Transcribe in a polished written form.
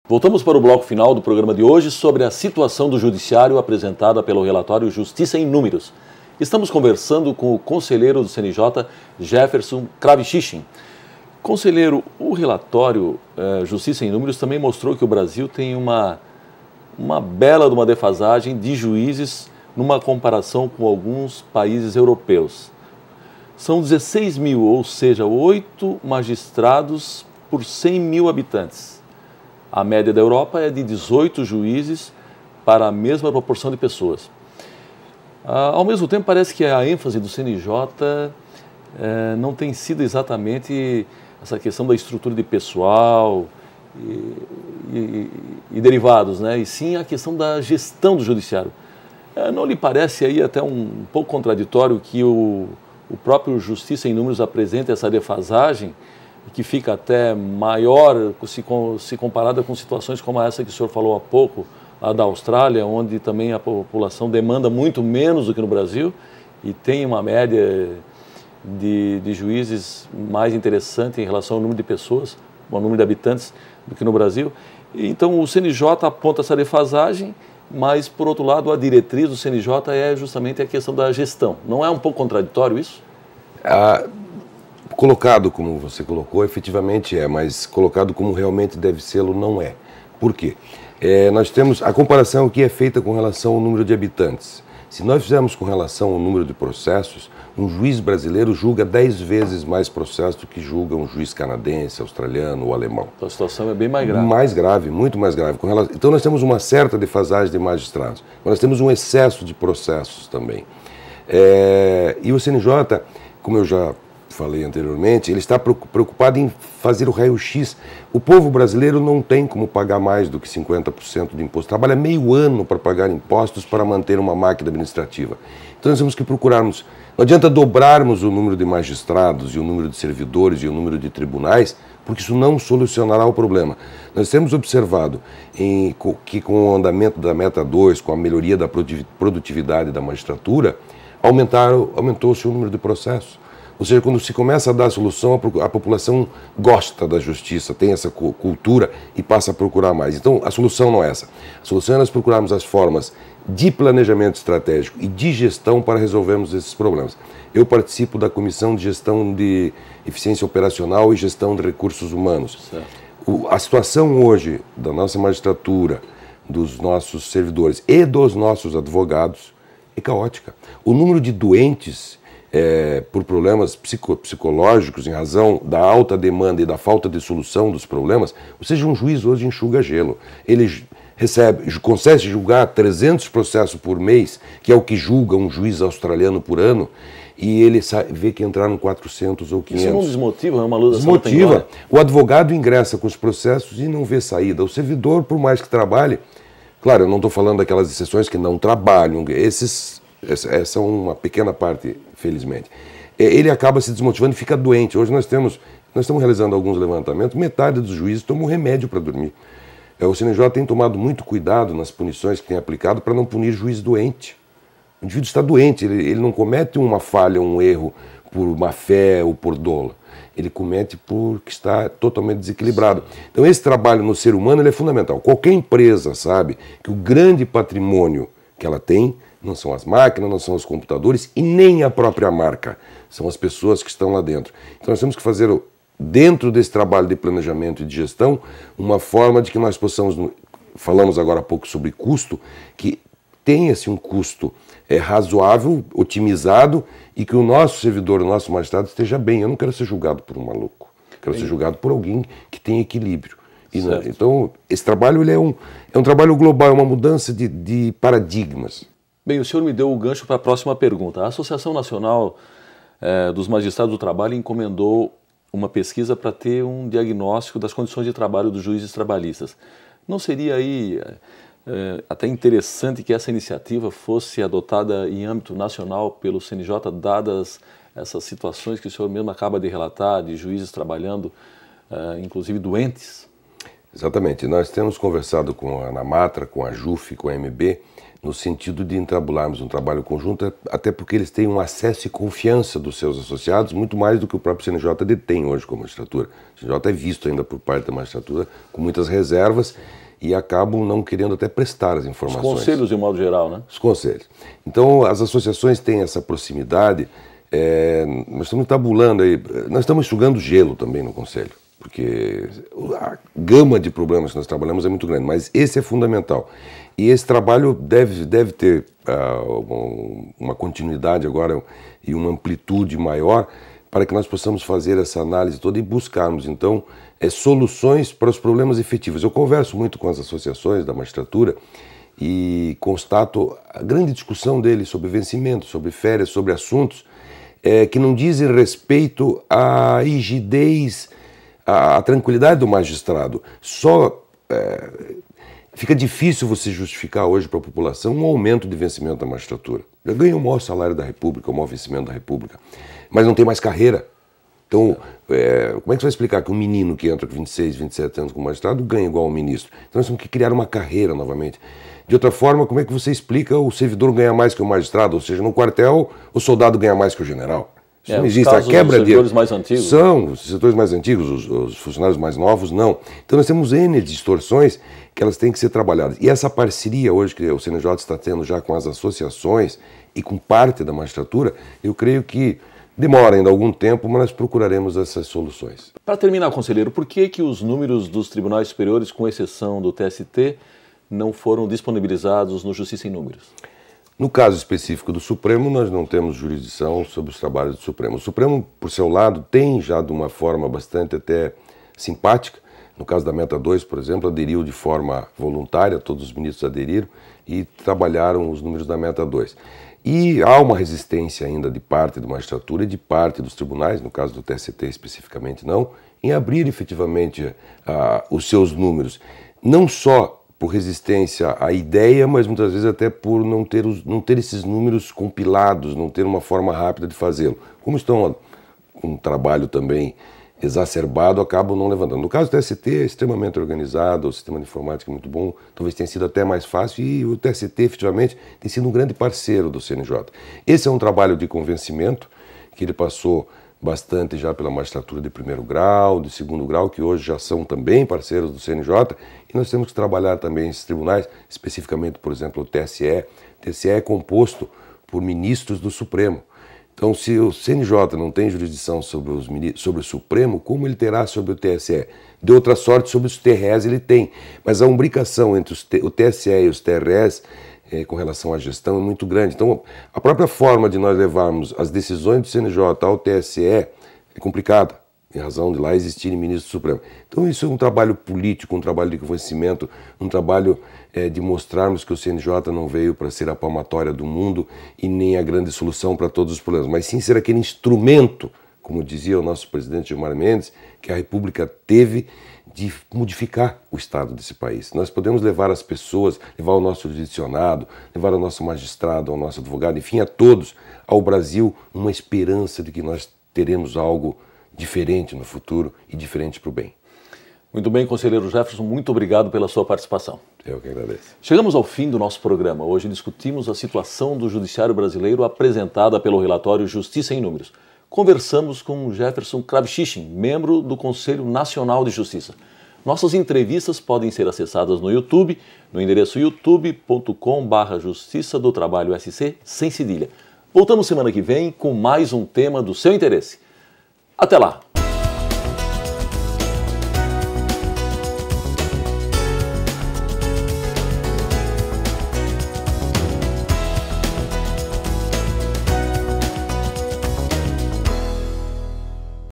Voltamos para o bloco final do programa de hoje sobre a situação do judiciário apresentada pelo relatório Justiça em Números. Estamos conversando com o conselheiro do CNJ, Jefferson Kravchichin. Conselheiro, o relatório Justiça em Números também mostrou que o Brasil tem uma bela de uma defasagem de juízes numa comparação com alguns países europeus. São 16 mil, ou seja, 8 magistrados por 100 mil habitantes. A média da Europa é de 18 juízes para a mesma proporção de pessoas. Ao mesmo tempo, parece que a ênfase do CNJ não tem sido exatamente essa questão da estrutura de pessoal e derivados, né? E sim a questão da gestão do judiciário. Não lhe parece aí até um pouco contraditório que o próprio Justiça em Números apresenta essa defasagem, que fica até maior se comparada com situações como essa que o senhor falou há pouco, a da Austrália, onde também a população demanda muito menos do que no Brasil e tem uma média de juízes mais interessante em relação ao número de pessoas, ao número de habitantes, do que no Brasil. Então o CNJ aponta essa defasagem, mas, por outro lado, a diretriz do CNJ é justamente a questão da gestão. Não é um pouco contraditório isso? Colocado como você colocou, efetivamente é, mas colocado como realmente deve ser-lo, não é. Por quê? Nós temos a comparação que é feita com relação ao número de habitantes. Se nós fizermos com relação ao número de processos, um juiz brasileiro julga 10 vezes mais processos do que julga um juiz canadense, australiano ou alemão. Então a situação é bem mais grave. Mais grave, muito mais grave. Então nós temos uma certa defasagem de magistrados, mas nós temos um excesso de processos também. E o CNJ, como eu já falei anteriormente, ele está preocupado em fazer o raio-x. O povo brasileiro não tem como pagar mais do que 50% de imposto. Trabalha meio ano para pagar impostos para manter uma máquina administrativa. Então nós temos que procurarmos. Não adianta dobrarmos o número de magistrados e o número de servidores e o número de tribunais, porque isso não solucionará o problema. Nós temos observado que com o andamento da Meta 2, com a melhoria da produtividade da magistratura, aumentou-se o número de processos. Ou seja, quando se começa a dar solução, a população gosta da justiça, tem essa cultura e passa a procurar mais. Então, a solução não é essa. A solução é nós procurarmos as formas de planejamento estratégico e de gestão para resolvermos esses problemas. Eu participo da Comissão de Gestão de Eficiência Operacional e Gestão de Recursos Humanos. A situação hoje da nossa magistratura, dos nossos servidores e dos nossos advogados é caótica. O número de doentes por problemas psicológicos, em razão da alta demanda e da falta de solução dos problemas, ou seja, um juiz hoje enxuga gelo. Ele consegue julgar 300 processos por mês, que é o que julga um juiz australiano por ano, e ele vê que entraram 400 ou 500. Isso não desmotiva, é uma luta. Desmotiva. O advogado ingressa com os processos e não vê saída. O servidor, por mais que trabalhe, claro, eu não estou falando daquelas exceções que não trabalham, essa é uma pequena parte, felizmente. Ele acaba se desmotivando e fica doente. Hoje nós estamos realizando alguns levantamentos, metade dos juízes tomam remédio para dormir. O CNJ tem tomado muito cuidado nas punições que tem aplicado para não punir juiz doente. O indivíduo está doente, ele não comete uma falha, um erro por má fé ou por dolo. Ele comete porque está totalmente desequilibrado. Então esse trabalho no ser humano ele é fundamental. Qualquer empresa sabe que o grande patrimônio que ela tem não são as máquinas, não são os computadores e nem a própria marca. São as pessoas que estão lá dentro. Então nós temos que fazer, dentro desse trabalho de planejamento e de gestão, uma forma de que nós possamos, falamos agora há pouco sobre custo, que tenha-se um custo razoável, otimizado, e que o nosso servidor, o nosso magistrado esteja bem. Eu não quero ser julgado por um maluco, quero ser julgado por alguém que tem equilíbrio. Então, esse trabalho ele é um trabalho global, é uma mudança de paradigmas. Bem, o senhor me deu o gancho para a próxima pergunta. A Associação Nacional dos Magistrados do Trabalho encomendou uma pesquisa para ter um diagnóstico das condições de trabalho dos juízes trabalhistas. Não seria aí até interessante que essa iniciativa fosse adotada em âmbito nacional pelo CNJ, dadas essas situações que o senhor mesmo acaba de relatar, de juízes trabalhando, inclusive doentes? Exatamente. Nós temos conversado com a ANAMATRA, com a JUF, com a MB, no sentido de entrabularmos um trabalho conjunto, até porque eles têm um acesso e confiança dos seus associados, muito mais do que o próprio CNJ detém hoje como magistratura. O CNJ é visto ainda por parte da magistratura com muitas reservas e acabam não querendo até prestar as informações. Os conselhos, de um modo geral, né? Os conselhos. Então, as associações têm essa proximidade, nós estamos tabulando aí, nós estamos enxugando gelo também no conselho, porque a gama de problemas que nós trabalhamos é muito grande, mas esse é fundamental. E esse trabalho deve ter uma continuidade agora e uma amplitude maior para que nós possamos fazer essa análise toda e buscarmos, então, soluções para os problemas efetivos. Eu converso muito com as associações da magistratura e constato a grande discussão deles sobre vencimento, sobre férias, sobre assuntos que não dizem respeito à rigidez, à tranquilidade do magistrado. Fica difícil você justificar hoje para a população um aumento de vencimento da magistratura. Já ganha o maior salário da República, o maior vencimento da República, mas não tem mais carreira. Então, como é que você vai explicar que um menino que entra com 26, 27 anos como magistrado ganha igual ao ministro? Então nós temos que criar uma carreira novamente. De outra forma, como é que você explica o servidor ganhar mais que o magistrado? Ou seja, no quartel, o soldado ganha mais que o general. Isso não existe. A quebra de setores mais antigos. São os setores mais antigos, os funcionários mais novos, não. Então nós temos N distorções que elas têm que ser trabalhadas. E essa parceria hoje que o CNJ está tendo já com as associações e com parte da magistratura, eu creio que demora ainda algum tempo, mas nós procuraremos essas soluções. Para terminar, conselheiro, por que os números dos tribunais superiores, com exceção do TST, não foram disponibilizados no Justiça em Números? No caso específico do Supremo, nós não temos jurisdição sobre os trabalhos do Supremo. O Supremo, por seu lado, tem já de uma forma bastante até simpática. No caso da Meta 2, por exemplo, aderiu de forma voluntária, todos os ministros aderiram e trabalharam os números da Meta 2. E há uma resistência ainda de parte da magistratura e de parte dos tribunais, no caso do TST especificamente não, em abrir efetivamente os seus números. Não só por resistência à ideia, mas muitas vezes até por não ter esses números compilados, não ter uma forma rápida de fazê-lo. Como estão com um trabalho também exacerbado, acabam não levantando. No caso do TST é extremamente organizado, o sistema de informática é muito bom, talvez tenha sido até mais fácil e o TST efetivamente tem sido um grande parceiro do CNJ. Esse é um trabalho de convencimento que ele passou bastante já pela magistratura de primeiro grau, de segundo grau, que hoje já são também parceiros do CNJ, e nós temos que trabalhar também esses tribunais, especificamente, por exemplo, o TSE. O TSE é composto por ministros do Supremo. Então, se o CNJ não tem jurisdição sobre o Supremo, como ele terá sobre o TSE? De outra sorte, sobre os TREs ele tem. Mas a imbricação entre o TSE e os TREs com relação à gestão é muito grande. Então, a própria forma de nós levarmos as decisões do CNJ ao TSE é complicada, em razão de lá existirem ministros do Supremo. Então, isso é um trabalho político, um trabalho de convencimento, um trabalho de mostrarmos que o CNJ não veio para ser a palmatória do mundo e nem a grande solução para todos os problemas, mas sim ser aquele instrumento, como dizia o nosso presidente Gilmar Mendes, que a República teve de modificar o estado desse país. Nós podemos levar as pessoas, levar o nosso jurisdicionado, levar o nosso magistrado, o nosso advogado, enfim, a todos, ao Brasil, uma esperança de que nós teremos algo diferente no futuro e diferente para o bem. Muito bem, conselheiro Jefferson, muito obrigado pela sua participação. Eu que agradeço. Chegamos ao fim do nosso programa. Hoje discutimos a situação do judiciário brasileiro apresentada pelo relatório Justiça em Números. Conversamos com Jefferson Kravchichin, membro do Conselho Nacional de Justiça. Nossas entrevistas podem ser acessadas no YouTube, no endereço youtube.com/Justiça do Trabalho SC, sem cedilha. Voltamos semana que vem com mais um tema do seu interesse. Até lá!